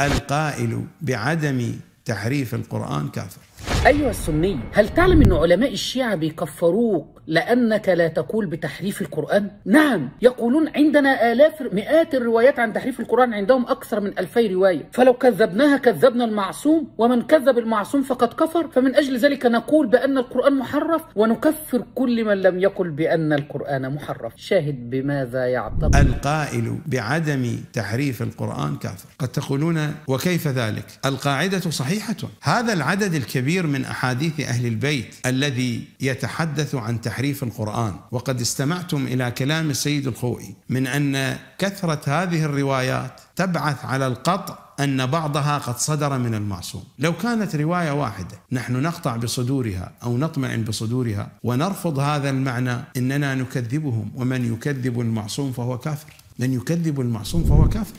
القائل بعدم تحريف القرآن كافر. أيها السني، هل تعلم أن علماء الشيعة بيكفروك لأنك لا تقول بتحريف القرآن؟ نعم، يقولون عندنا مئات الروايات عن تحريف القرآن، عندهم أكثر من 2000 رواية، فلو كذبناها كذبنا المعصوم، ومن كذب المعصوم فقد كفر. فمن أجل ذلك نقول بأن القرآن محرف، ونكفر كل من لم يقل بأن القرآن محرف. شاهد بماذا يعتقد. القائل بعدم تحريف القرآن كافر. قد تقولون وكيف ذلك؟ القاعدة صحيحة. هذا العدد الكبير من أحاديث أهل البيت الذي يتحدث عن تحريف القرآن، وقد استمعتم إلى كلام السيد الخوئي من أن كثرة هذه الروايات تبعث على القطع أن بعضها قد صدر من المعصوم. لو كانت رواية واحدة نحن نقطع بصدورها أو نطمئن بصدورها ونرفض هذا المعنى، إننا نكذبهم، ومن يكذب المعصوم فهو كافر. من يكذب المعصوم فهو كافر.